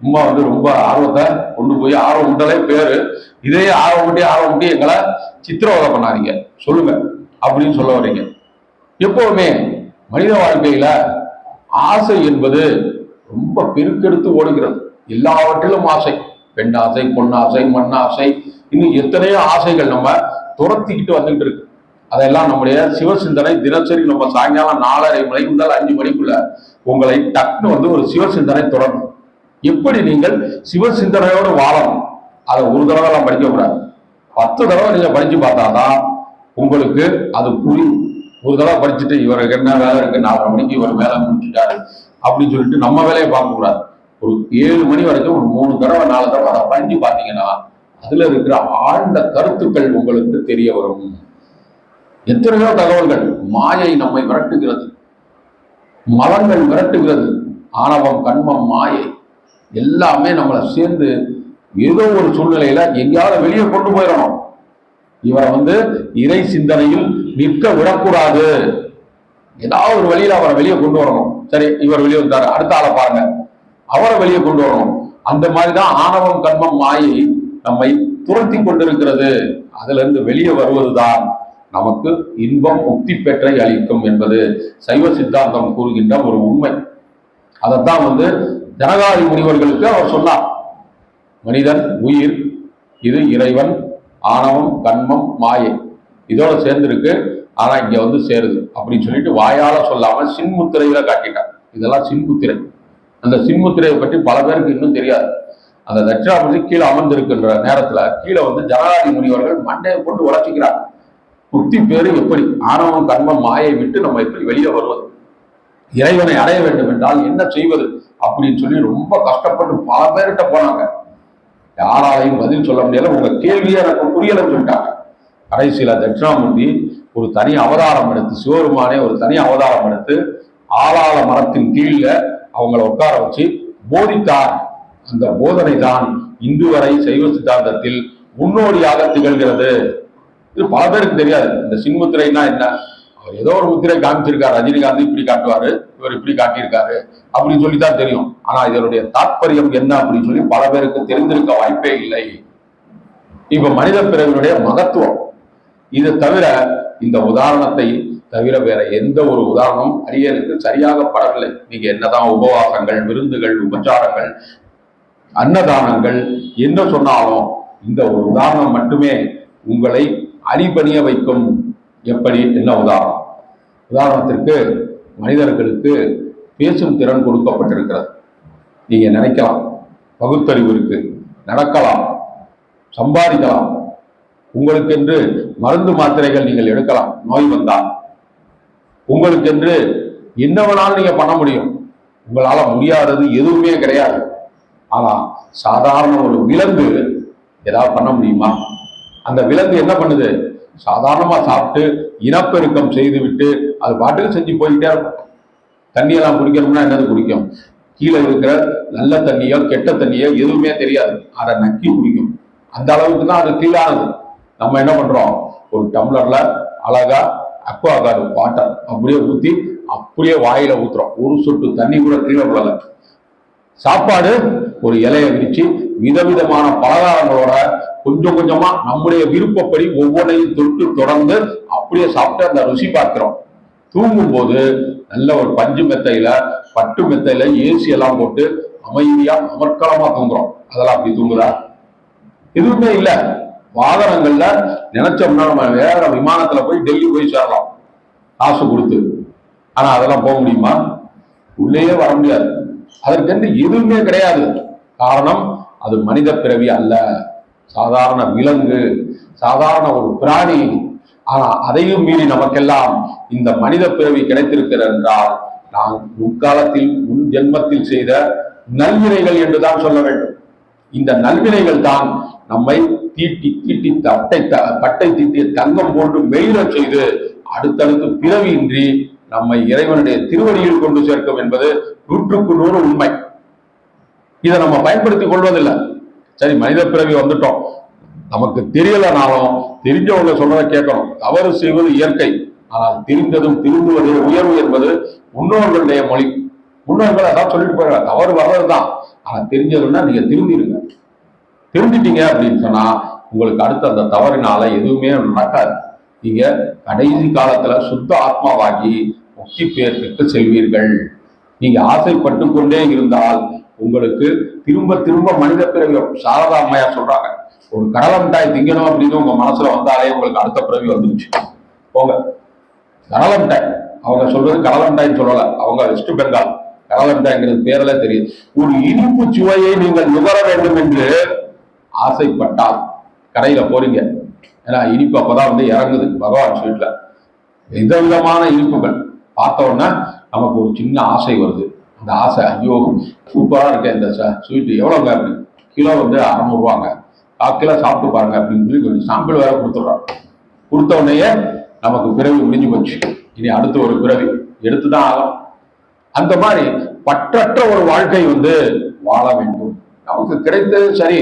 சும்மா வந்து ரொம்ப ஆர்வத்தை கொண்டு போய், ஆர்வம் உண்டலே பேரு, இதே ஆர்வம் ஊட்டி எங்களை சித்திரவதை பண்ணாதீங்க, சொல்லுங்க அப்படின்னு சொல்ல வர்றீங்க. எப்பவுமே மனித வாழ்க்கையில ஆசை என்பது ரொம்ப பெருக்கெடுத்து ஓடுகிறது. எல்லாவற்றிலும் ஆசை, பெண் ஆசை, பொன்னாசை, மண்ணாசை, இன்னும் எத்தனையோ ஆசைகள் நம்ம துரத்திக்கிட்டு வந்துகிட்டு இருக்கு. அதெல்லாம் நம்முடைய சிவசிந்தனை தினசரி நம்ம சாயங்காலம் 4:30 மணி முதல் 5 மணிக்குள்ள உங்களை டக்குன்னு வந்து ஒரு சிவசிந்தனை தொடரும். எப்படி நீங்கள் சிவசிந்தனையோடு வாழணும், அதை ஒரு தடவை எல்லாம் படிக்க கூடாது, 10 தடவை நீங்க படிச்சு பார்த்தாதான் உங்களுக்கு அது புரியும். ஒரு தடவை படிச்சுட்டு இவருக்கு என்ன வேலை இருக்கு, 4:30 மணிக்கு இவர் வேலை முடிச்சுட்டாரு அப்படின்னு சொல்லிட்டு நம்ம வேலையை பார்க்க கூடாது. ஒரு 7 மணி வரைக்கும் ஒரு 3 தடவை 4 தடவை அதை படிச்சு பார்த்தீங்கன்னா அதுல இருக்கிற ஆழ்ந்த கருத்துக்கள் உங்களுக்கு தெரிய வரும். எத்தனையோ தகவல்கள். மாயை நம்மை விரட்டுகிறது, மலங்கள் விரட்டுகிறது, ஆணவம், கண்மம், மாயை எல்லாமே நம்மளை சேர்ந்து ஏதோ ஒரு சூழ்நிலையில எங்கேயாவது வெளியே கொண்டு போயிடணும். இவரை வந்து இறை சிந்தனையில் நிற்க விடக்கூடாது. ஏதாவது ஒரு வழியில அவரை வெளியே கொண்டு வரணும். சரி, இவர் வெளியே வந்தாரு, அடுத்த ஆளை பாருங்க, அவரை வெளியே கொண்டு வரணும். அந்த மாதிரிதான் ஆணவம், கண்மம், மாயை நம்மை துரத்தி கொண்டிருக்கிறது. அதுல இருந்து வெளியே வருவதுதான் நமக்கு இன்பம், முக்தி பெற்றை அளிக்கும் என்பது சைவ சித்தாந்தம் கூறுகின்ற ஒரு உண்மை. அதைத்தான் வந்து ஜனகாதி முனிவர்களுக்கு அவர் சொன்னார். மனிதன், உயிர், இது இறைவன், ஆணவம், கண்மம், மாயை, இதோட சேர்ந்துருக்கு, ஆனா இங்க வந்து சேருது அப்படின்னு சொல்லிட்டு வாயால சொல்லாம சின்முத்திரையில காட்டிட்டாங்க. இதெல்லாம் சின்முத்திரை. அந்த சின்முத்திரையை பற்றி பல பேருக்கு இன்னும் தெரியாது. அந்த தட்சிணாமூர்த்தி கீழே அமர்ந்திருக்கின்ற நேரத்துல கீழே வந்து ஜனகாதி முனிவர்கள் மண்டையை போட்டு உழைச்சிக்கிறாங்க. முக்தி பேரு எப்படி, ஆணவம் கர்மம் மாயை விட்டு நம்ம எப்படி வெளியே வருவது, இறைவனை அடைய வேண்டும் என்றால் என்ன செய்வது அப்படின்னு சொல்லி ரொம்ப கஷ்டப்பட்டு பல பேர்கிட்ட போனாங்க. யாராலையும் பதில் சொல்ல முடியல. உங்க கேள்வியை எனக்கு புரியலன்னு சொல்லிட்டாங்க. கடைசியில தட்சிணாமூர்த்தி ஒரு தனி அவதாரம் எடுத்து, சிவபெருமானே ஒரு தனி அவதாரம் எடுத்து ஆளாள மரத்தின் கீழ அவங்களை உட்கார வச்சு போதித்தார். அந்த போதனை தான் இன்று வரை சைவ சித்தாந்தத்தில் முன்னோடியாக திகழ்கிறது. இது பல பேருக்கு தெரியாது. இந்த சின்முத்திரைனா என்ன, அவர் ஏதோ ஒரு முத்திரை காமிச்சிருக்காரு, ரஜினிகாந்த் இப்படி காட்டுவாரு, இவர் இப்படி காட்டியிருக்காரு அப்படின்னு சொல்லிதான் தெரியும். ஆனா இதனுடைய தாற்பயம் என்ன அப்படின்னு சொல்லி பல பேருக்கு தெரிந்திருக்க வாய்ப்பே இல்லை. இப்ப மனித பிறவினுடைய மகத்துவம் இதை தவிர, இந்த உதாரணத்தை தவிர வேற எந்த ஒரு உதாரணம் அரியனுக்கு சரியாக படவில்லை. நீங்க என்னதான் உபவாசங்கள், விருந்துகள், உபச்சாரங்கள், அன்னதானங்கள் என்ன சொன்னாலும் இந்த ஒரு உதாரணம் மட்டுமே உங்களை அடிபணிய வைக்கும். எப்படி, என்ன உதாரணம்? உதாரணத்திற்கு மனிதர்களுக்கு பேசும் திறன் கொடுக்கப்பட்டிருக்கிறது. நீங்க நினைக்கலாம், பகுத்தறிவு இருக்கு, நடக்கலாம், சம்பாதிக்கலாம், உங்களுக்கென்று மருந்து மாத்திரைகள் நீங்கள் எடுக்கலாம் நோய் வந்தால், உங்களுக்கென்று என்ன வேணாலும் நீங்க பண்ண முடியும். உங்களால முடியாதது எதுவுமே கிடையாது. ஆனா சாதாரண ஒரு விலங்கு ஏதாவது பண்ண முடியுமா? அந்த விலங்கு என்ன பண்ணுது? சாதாரணமா சாப்பிட்டு இனப்பெருக்கம் செய்து விட்டு அது பாட்டுக்கு செஞ்சு போய்கிட்டே இருக்கும். தண்ணியெல்லாம் குடிக்கணும்னா என்னது குடிக்கும்? கீழே இருக்கிற நல்ல தண்ணியோ கெட்ட தண்ணியோ எதுவுமே தெரியாது, அதை நக்கி குடிக்கும். அந்த அளவுக்கு தான் அது கீழானது. நம்ம என்ன பண்றோம்? ஒரு டம்ளர்ல அழகா அக்வா கார்டு வாட்டர் அப்படியே ஊத்தி அப்படியே வாயில ஊத்துறோம். ஒரு சொட்டு தண்ணி கூட கீழே விடல. சாப்பாடு ஒரு இலையை விரிச்சு விதவிதமான பலகாரங்களோட கொஞ்சம் கொஞ்சமா நம்முடைய விருப்பப்படி ஒவ்வொன்றையும் தொட்டு தொடர்ந்து அப்படியே சாப்பிட்டு அந்த ருசி பார்க்கிறோம். தூங்கும் போது நல்ல ஒரு பஞ்சு மெத்தையில, பட்டு மெத்தையில ஏசி எல்லாம் போட்டு அமைதியா அமர்க்கலமா தூங்குறோம். அதெல்லாம் அப்படி தூங்குதா? எதுவுமே இல்லை. வாகனங்கள்ல நினைச்சோம்னா நம்ம வேற விமானத்துல போய் டெல்லி போய் சேரலாம் காசு கொடுத்து. ஆனா அதெல்லாம் போக முடியுமா? உள்ளேயே வர முடியாது. அதற்கு எதுவுமே கிடையாது. காரணம், அது மனித பிறவி அல்ல, சாதாரண விலங்கு, சாதாரண ஒரு பிராணி. ஆனா அதையும் மீறி நமக்கெல்லாம் இந்த மனித பிறவி கிடைத்திருக்கிறது என்றால் நாம் முற்காலத்தில் முன் ஜென்மத்தில் செய்த நல்வினைகள் என்றுதான் சொல்ல வேண்டும். இந்த நல்வினைகள் தான் நம்மை தீட்டி தீட்டி பட்டை தீட்டிய தங்கம் போன்று மெயில செய்து அடுத்தடுத்து பிறவியின்றி நம்மை இறைவனுடைய திருவடியில் கொண்டு சேர்க்கும் என்பது 100% உண்மை. இதை நம்ம பயன்படுத்திக் கொள்வதில்லை. சரி, மனித பிறவி வந்துட்டோம், நமக்கு தெரியலனாலும் தெரிஞ்சவங்க சொல்றதை கேட்கணும். தவறு செய்வது இயற்கை, ஆனால் தெரிந்ததும் திருந்துவதே உயர்வு என்பது முன்னோர்களுடைய மொழி. முன்னோர்கள் அதான் சொல்லிட்டு போயிடுறாங்க, தவறு வர்றதுதான், ஆனா தெரிஞ்சதுன்னா நீங்க திருந்திடுங்க. திருந்திட்டீங்க அப்படின்னு சொன்னா உங்களுக்கு அடுத்த அந்த தவறினால எதுவுமே நடக்காது. நீங்க கடைசி காலத்துல சுத்த ஆத்மாவாகி முக்தி பேருக்கு செல்வீர்கள். நீங்க ஆசைப்பட்டு கொண்டே இருந்தால் உங்களுக்கு திரும்ப திரும்ப மனித பிறவி. சாரதா அம்மையார் சொல்றாங்க, ஒரு கடலை மிட்டாய் திங்கணும் அப்படின்னு உங்க மனசுல வந்தாலே உங்களுக்கு அடுத்த பிறவி வந்துருச்சு போங்க. கடலை மிட்டாய், அவங்க சொல்றது கடலை மிட்டாய்ன்னு சொல்லல, அவங்க வெஸ்ட் பெங்கால். கடலை மிட்டாய்ங்கிறது பேரல தெரியுது. ஒரு இனிப்பு சுவையை நீங்கள் நுகர வேண்டும் என்று ஆசைப்பட்டால் கடையில போறீங்க. ஏன்னா இனிப்பு அப்பதான் வந்து இறங்குது பகவான் ஸ்வீட்ல. விதவிதமான இனிப்புகள் பார்த்த உடனே நமக்கு ஒரு சின்ன ஆசை வருது. அந்த ஆசை, ஐயோ சூப்பரா இருக்கு இந்த ஸ்வீட், எவ்வளவுங்க அப்படி, கிலோ வந்து 600 ரூபாங்க, 1/4 கிலோ சாப்பிட்டு பாருங்க அப்படின்னு சொல்லி கொஞ்சம் சாம்பிள் வேற கொடுத்துட்றோம். கொடுத்த உடனேயே நமக்கு பிறவி முடிஞ்சு போச்சு. இனி அடுத்த ஒரு பிறவி எடுத்துதான் ஆகும். அந்த மாதிரி பற்றற்ற ஒரு வாழ்க்கை வந்து வாழ வேண்டும். நமக்கு கிடைத்தது சரி,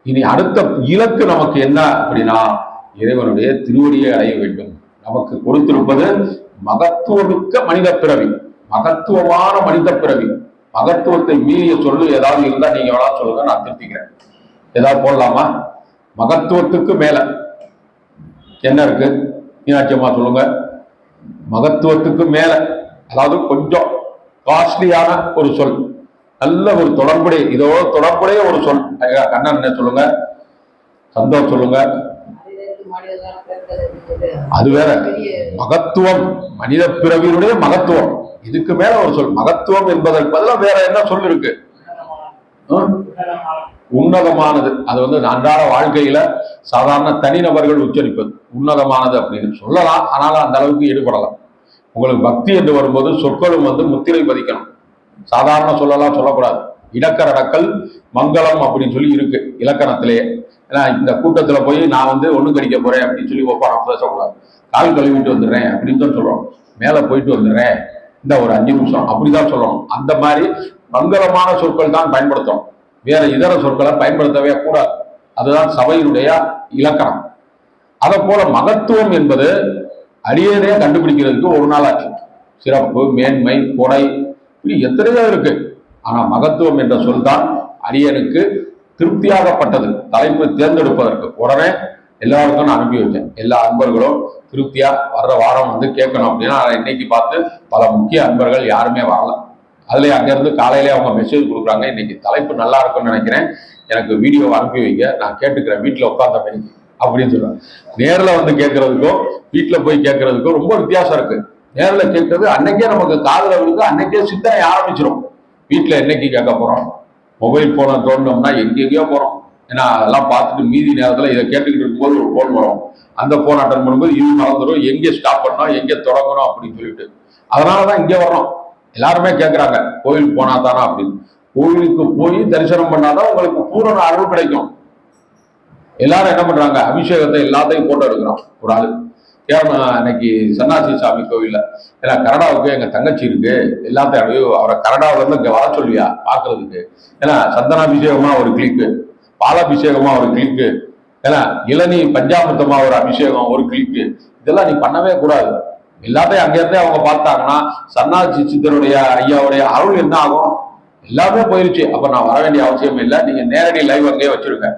இனி அடுத்த இலக்கு நமக்கு என்ன அப்படின்னா இறைவனுடைய திருவடியை அடைய வேண்டும். நமக்கு கொடுத்திருப்பது மகத்துவமிக்க மனித பிறவி, மகத்துவமான மனித பிறவி. மகத்துவத்தை மீறிய சொல்லு ஏதாவது இருந்தா நீங்க எவ்வளோ சொல்லுங்க, நான் திருத்திக்கிறேன். ஏதாவது போடலாமா? மகத்துவத்துக்கு மேல என்ன இருக்கு? மீனாட்சி அம்மா சொல்லுங்க. மகத்துவத்துக்கு மேல, அதாவது கொஞ்சம் காஸ்ட்லியான ஒரு சொல், நல்ல ஒரு தொடர்புடைய, இதோட தொடர்புடைய ஒரு சொல். கண்ணன் என்ன சொல்லுங்க? சந்தோஷ் சொல்லுங்க. அது வேற. மகத்துவம், மனித பிறவியினுடைய மகத்துவம், இதுக்கு மேல ஒரு சொல். மகத்துவம் என்பதற்கு பதிலாக வேற என்ன சொல் இருக்கு? உன்னதமானது. அது அன்றாட வாழ்க்கையில சாதாரண தனிநபர்கள் உச்சரிப்பது உன்னதமானது அப்படின்னு சொல்லலாம். ஆனாலும் அந்த அளவுக்கு ஈடுபடலாம். உங்களுக்கு பக்தி என்று வரும்போது சொற்களும் முத்திரை பதிக்கணும். சாதாரண சொல்லலாம் சொல்லக்கூடாது. இடக்கரடக்கல் மங்களம் அப்படின்னு சொல்லி இருக்கு இலக்கணத்திலேயே. ஏன்னா இந்த கூட்டத்துல போய் நான் ஒண்ணு கடிக்க போறேன் அப்படின்னு சொல்லி ஒப்பான பேசக்கூடாது. கால் கழுவிட்டு வந்துடுறேன் அப்படின்னு தான் சொல்றோம். மேல போயிட்டு வந்துடுறேன் இந்த ஒரு 5 நிமிஷம் அப்படிதான் சொல்லணும். அந்த மாதிரி மங்களமான சொற்கள் தான் பயன்படுத்தும். வேற இதர சொற்களை பயன்படுத்தவே கூடாது. அதுதான் சபையினுடைய இலக்கணம். அதை போல மகத்துவம் என்பது அடியனே கண்டுபிடிக்கிறதுக்கு ஒரு நாள் ஆச்சு. சிறப்பு, மேன்மை, கொடை, இப்படி எத்தனையோ இருக்கு. ஆனா மகத்துவம் என்ற சொல் தான் அடியனுக்கு திருப்தியாகப்பட்டது. தலைப்பு தேர்ந்தெடுப்பதற்கு உடனே எல்லாருக்கும் நான் அனுப்பி வச்சேன். எல்லா அன்பர்களும் திருப்தியா வர்ற வாரம் கேட்கணும் அப்படின்னா இன்னைக்கு பார்த்து பல முக்கிய அன்பர்கள் யாருமே வரல. அதுல அங்கிருந்து காலையிலே அவங்க மெசேஜ் கொடுக்குறாங்க, இன்னைக்கு தலைப்பு நல்லா இருக்கும்னு நினைக்கிறேன், எனக்கு வீடியோவை அனுப்பி வைங்க, நான் கேட்டுக்கிறேன் வீட்டுல உட்கார்ந்த மாதிரி அப்படின்னு சொல்றாங்க. நேரில் கேட்கறதுக்கும் வீட்டுல போய் கேட்கறதுக்கும் ரொம்ப வித்தியாசம் இருக்கு. நேரில் கேட்கறது அன்னைக்கே நமக்கு காதல விழுந்து அன்னைக்கே சிந்தனை ஆரம்பிச்சிடும். வீட்டுல என்னைக்கு கேட்க போறோம்? மொபைல் போனை தோண்டோம்னா எங்கெங்கயோ போறோம். ஏன்னா அதெல்லாம் பார்த்துட்டு மீதி நேரத்துல இதை கேட்டுக்கிட்டு இருக்கும்போது ஒரு போன் வரும். அந்த போன் அட்டன் பண்ணும்போது இது மறந்துடும், எங்கே ஸ்டாப் பண்ணோம், எங்கே தொடங்கணும் அப்படின்னு சொல்லிட்டு. அதனாலதான் இங்கே வர்றோம். எல்லாருமே கேட்கறாங்க கோயிலுக்கு போனா தானா அப்படின்னு. கோயிலுக்கு போய் தரிசனம் பண்ணாதான் உங்களுக்கு பூரண அருள் கிடைக்கும். எல்லாரும் என்ன பண்றாங்க, அபிஷேகத்தை எல்லாத்தையும் போட்டோ எடுக்கிறோம். ஒரு ஆளு இன்னைக்கு சன்னாசி சாமி கோவில்ல, ஏன்னா கனடாவுக்கு எங்க தங்கச்சி இருக்கு, எல்லாத்தையும் அவரை கனடாவில இருந்து இங்க வர சொல்லியா பாக்குறதுக்கு. ஏன்னா சந்தனாபிஷேகமா ஒரு கிளிக்கு, பாலாபிஷேகமா ஒரு கிளிக்கு, ஏன்னா இளநீ பஞ்சாமிர்தமா ஒரு அபிஷேகம் ஒரு கிளிக்கு, இதெல்லாம் நீ பண்ணவே கூடாது. எல்லாத்தையும் அங்கிருந்தே அவங்க பார்த்தாங்கன்னா சன்னாசி சித்தருடைய ஐயாவுடைய அருள் என்ன ஆகும்? எல்லாமே போயிருச்சு. அப்ப நான் வர வேண்டிய அவசியம் இல்லை, நீங்க நேரடி லைவ் அங்கேயே வச்சிருங்க,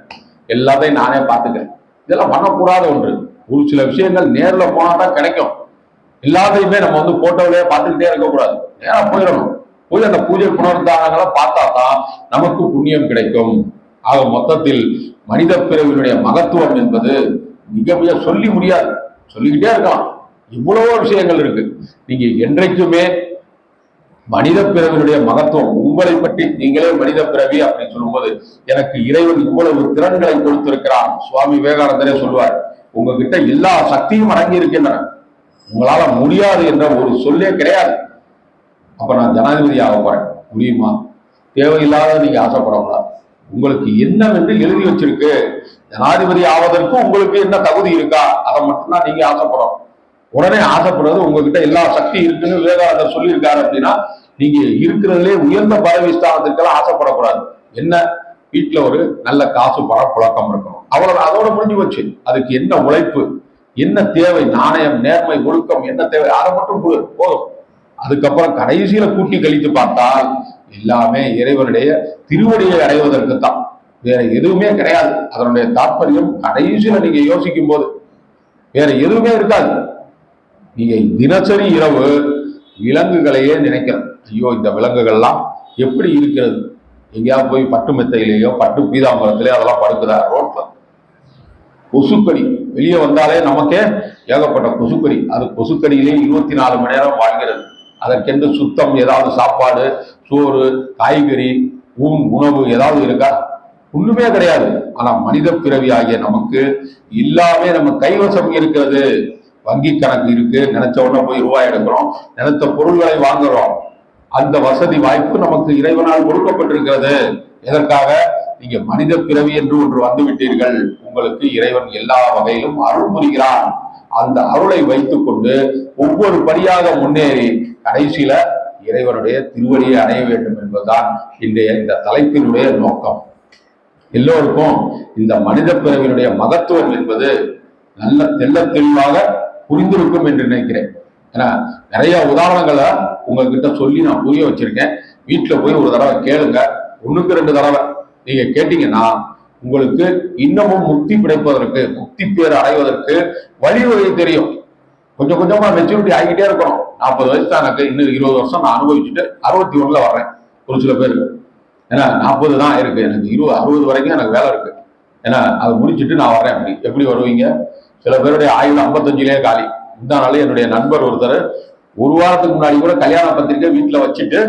எல்லாத்தையும் நானே பார்த்துக்கிறேன். இதெல்லாம் பண்ணக்கூடாத ஒன்று. ஒரு சில விஷயங்கள் நேர்ல போனா தான் கிடைக்கும். எல்லாத்தையுமே நம்ம போட்டோவிலேயே பார்த்துக்கிட்டே இருக்கக்கூடாது. நேரா போயிடணும். போய் அந்த பூஜை புனர்தானங்களை பார்த்தா தான் நமக்கு புண்ணியம் கிடைக்கும். ஆக மொத்தத்தில் மனித பிறவினுடைய மகத்துவம் என்பது மிக மிக சொல்லி முடியாது. சொல்லிக்கிட்டே இருக்கலாம். இவ்வளவோ விஷயங்கள் இருக்கு. நீங்க என்றைக்குமே மனித பிறவினுடைய மகத்துவம், உங்களை பற்றி நீங்களே மனித பிறவி அப்படின்னு சொல்லும்போது, எனக்கு இறைவன் இவ்வளவு திறன்களை கொடுத்திருக்கிறான். சுவாமி விவேகானந்தரே சொல்லுவார், உங்ககிட்ட எல்லா சக்தியும் அடங்கி இருக்கின்றன, உங்களால முடியாது என்ற ஒரு சொல்லே கிடையாது. அப்ப நான் ஜனாதிபதி ஆக போறேன், முடியுமா? தேவையில்லாத நீங்க ஆசைப்படக்கூடாது. உங்களுக்கு என்னவென்று எழுதி வச்சிருக்கு. ஜனாதிபதி ஆவதற்கு உங்களுக்கு என்ன தகுதி இருக்கா, அதை மட்டும்தான் நீங்க ஆசைப்படணும். உடனே ஆசைப்படுறது உங்ககிட்ட எல்லா சக்தி இருக்குன்னு விவேகானந்தர் சொல்லியிருக்காரு அப்படின்னா, நீங்க இருக்கிறதுலே உயர்ந்த பதவி ஸ்தானத்திற்கெல்லாம் ஆசைப்படக்கூடாது. என்ன, வீட்டுல ஒரு நல்ல காசு பண புழக்கம் இருக்கணும், அவ்வளவு, அதோட முடிஞ்சு வச்சு. அதுக்கு என்ன உழைப்பு, என்ன தேவை, நாணயம், நேர்மை, ஒழுக்கம் என்ன தேவை, அதை மட்டும் போதும். அதுக்கப்புறம் கடைசியில கூட்டி கழித்து பார்த்தால் எல்லாமே இறைவனுடைய திருவடியை அடைவதற்கு தான், வேற எதுவுமே கிடையாது. அதனுடைய தாற்பயம் கடைசியில நீங்க யோசிக்கும் போது வேற எதுவுமே இருக்காது. நீங்க தினசரி இரவு விலங்குகளையே நினைக்கிறோம், ஐயோ இந்த விலங்குகள்லாம் எப்படி இருக்கிறது, எங்கேயாவது போய் பட்டு மெத்தையிலேயோ பட்டு பீதாம்பரத்திலேயோ அதெல்லாம் படுக்குதா? ரோட்ல கொசுக்கடி, வெளியே வந்தாலே நமக்கே ஏகப்பட்ட கொசுக்கடி. அது கொசுக்கடியிலே 24 மணி நேரம் வாழ்கிறது. அதற்கென்று சுத்தம், ஏதாவது சாப்பாடு, சோறு, காய்கறி, உணவு ஏதாவது இருக்கா? ஒண்ணுமே கிடையாது. ஆனா மனித பிறவி ஆகிய நமக்கு எல்லாமே நம்ம கைவசம் இருக்கிறது. வங்கி கணக்கு இருக்கு, நினைச்ச உடனே போய் ரூபாய் எடுக்கிறோம், நினைத்த பொருள்களை வாங்குறோம். அந்த வசதி வாய்ப்பு நமக்கு இறைவனால் கொடுக்கப்பட்டிருக்கிறது. எதற்காக? நீங்க மனித பிறவி என்று ஒன்று வந்து விட்டீர்கள். உங்களுக்கு இறைவன் எல்லா வகையிலும் அருள் புரிகிறான். அந்த அருளை வைத்துக் கொண்டு ஒவ்வொரு படியாக முன்னேறி கடைசியில இறைவனுடைய திருவடியை அடைய வேண்டும் என்பதுதான் இன்றைய இந்த தலைப்பினுடைய நோக்கம். எல்லோருக்கும் இந்த மனித பிறவினுடைய மகத்துவம் என்பது நல்ல தெள்ள தெளிவாக புரிந்திருக்கும் என்று நினைக்கிறேன். ஏன்னா நிறைய உதாரணங்களை உங்ககிட்ட சொல்லி நான் புரிய வச்சிருக்கேன். வீட்டுல போய் ஒரு தடவை கேளுங்க, 1க்கு 2 தடவை நீங்க கேட்டீங்கன்னா உங்களுக்கு இன்னமும் முக்தி கிடைப்பதற்கு, முக்தி பேர் அடைவதற்கு வழிவகை தெரியும். கொஞ்சம் கொஞ்சமா மெச்சூரிட்டி ஆகிட்டே இருக்கணும். 40 வயசு தான் எனக்கு, இன்னும் 20 வருஷம் நான் அனுபவிச்சுட்டு 61ல வர்றேன். ஒரு சில பேருக்கு ஏன்னா 40 தான் இருக்கு, எனக்கு 60 வரைக்கும் எனக்கு வேலை இருக்கு, ஏன்னா அதை முடிச்சுட்டு நான் வர்றேன். அப்படி எப்படி வருவீங்க? சில பேருடைய ஆயுள் 55லயே காலி. இந்த நாள் என்னுடைய நண்பர் ஒருத்தர் 1 வாரத்துக்கு முன்னாடி கூட கல்யாண பத்திரிக்கை வீட்டில் வச்சுட்டு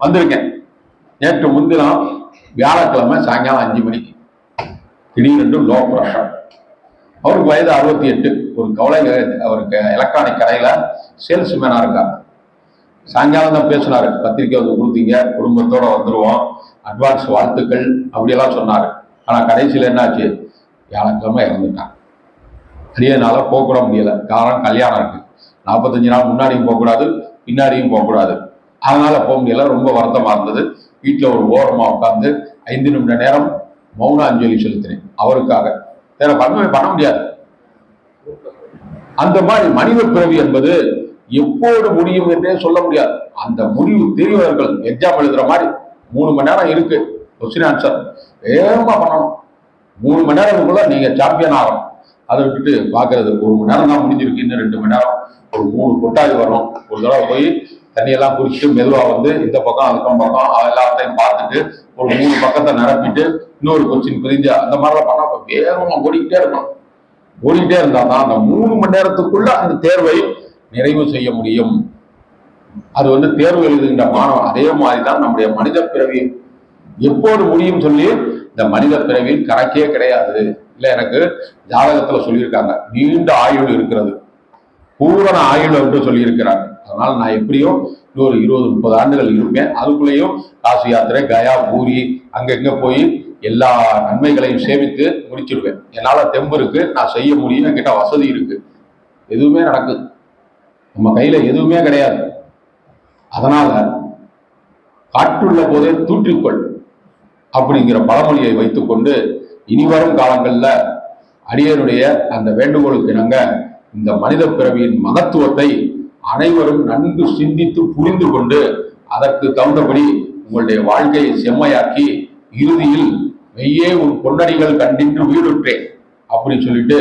வந்திருக்கேன். நேற்று முன்தினம் வியாழக்கிழமை சாயங்காலம் 5 மணிக்கு திடீரென்று லோ பிரஷர். அவருக்கு வயது 68. ஒரு கவலை, அவருக்கு எலக்ட்ரானிக் கடையில சேல்ஸ்மேனா இருக்காங்க. சாயங்காலம் தான் பேசினாரு, பத்திரிக்கை வந்து கொடுத்தீங்க, குடும்பத்தோட வந்துருவோம், அட்வான்ஸ் வாழ்த்துக்கள் அப்படியெல்லாம் சொன்னாரு. ஆனா கடைசியில் என்னாச்சு, வியாழக்கிழமை இறந்துட்டாங்க. பெரியனால போகக்கூட முடியல. காரணம் கல்யாணம் இருக்கு, 45 நாள் முன்னாடியும் போகக்கூடாது, பின்னாடியும் போகக்கூடாது. அதனால போக முடியல. ரொம்ப வருத்தமா இருந்தது. வீட்டில் ஒரு ஓரமா உட்கார்ந்து 5 நிமிட நேரம் மௌன அஞ்சலி செலுத்தினேன் அவருக்காக. வேற பண்ண முடியாது. அந்த மாதிரி மனித பிறவி என்பது எப்போது முடியும் என்றே சொல்ல முடியாது. அந்த முடிவு தெரிவர்கள் எக்ஸாம் எழுதுற மாதிரி 3 மணி நேரம் இருக்கு, கொஸ்டின் ஆன்சர் வேகமா பண்ணணும். 3 மணி நேரத்துக்குள்ள நீங்க சாம்பியன் ஆகணும். அதை விட்டுட்டு பாக்குறது 1 மணி நேரம் தான் முடிஞ்சிருக்கு, இன்னும் 2 மணி நேரம், ஒரு 3 கொட்டாய் வரும். ஒரு தடவை போய் தண்ணியெல்லாம் குடிச்சிட்டு மெதுவா வந்து இந்த பக்கம் அதுக்கும் பக்கம் எல்லாத்தையும் பார்த்துட்டு ஒரு 3 பக்கத்தை நிரப்பிட்டு இன்னொரு கொஸ்டின் பிரிஞ்சு அந்த மாதிரிலாம் பண்ணா வேகமா ஓடிக்கிட்டே இருக்கணும். ஓடிக்கிட்டே இருந்தா தான் அந்த 3 மணி நேரத்துக்குள்ள அந்த தேர்வை நிறைவு செய்ய முடியும். அது வந்து தேர்வு எழுதுகின்ற மாணவன். அதே மாதிரிதான் நம்முடைய மனித பிறவி எப்போது முடியும் சொல்லி இந்த மனித பிறவியில் கணக்கே கிடையாது. இல்ல எனக்கு ஜாதகத்துல சொல்லியிருக்காங்க நீண்ட ஆயுள் இருக்கிறது, பூரண ஆயுள் என்று சொல்லியிருக்கிறாங்க. அதனால நான் எப்படியோ இன்னொரு 20-30 ஆண்டுகள் இருப்பேன். அதுக்குள்ளேயும் காசி யாத்திரை, கயா, பூரி அங்கங்க போய் எல்லா நன்மைகளையும் சேமித்து முடிச்சிருவேன். என்னால தெம்பு இருக்கு, நான் செய்ய முடியும், என்கிட்ட வசதி இருக்கு. எதுவுமே நடக்குது, நம்ம கையில எதுவுமே கிடையாது. அதனால காற்றுள்ள போதே தூற்றிக்கொள் அப்படிங்கிற பழமொழியை வைத்துக்கொண்டு இனிவரும் காலங்கள்ல அடியனுடைய அந்த வேண்டுகோளுக்கு இணங்க இந்த மனித பிறவியின் மகத்துவத்தை அனைவரும் நன்கு சிந்தித்து புரிந்து கொண்டு அதற்கு தகுந்தபடி உங்களுடைய வாழ்க்கையை செம்மையாக்கி இறுதியில் மெய்யே உன் பொன்னடிகள் கண்டின்று வீடுற்றேன் அப்படின்னு சொல்லிட்டு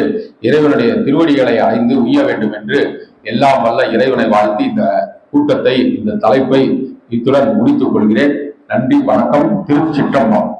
இறைவனுடைய திருவடிகளை அடைந்து உய்ய வேண்டும் என்று எல்லாம் வல்ல இறைவனை வாழ்த்தி இந்த கூட்டத்தை, இந்த தலைப்பை இத்துடன் முடித்துக் கொள்கிறேன். நன்றி, வணக்கம். திருச்சிற்றம்பலம்.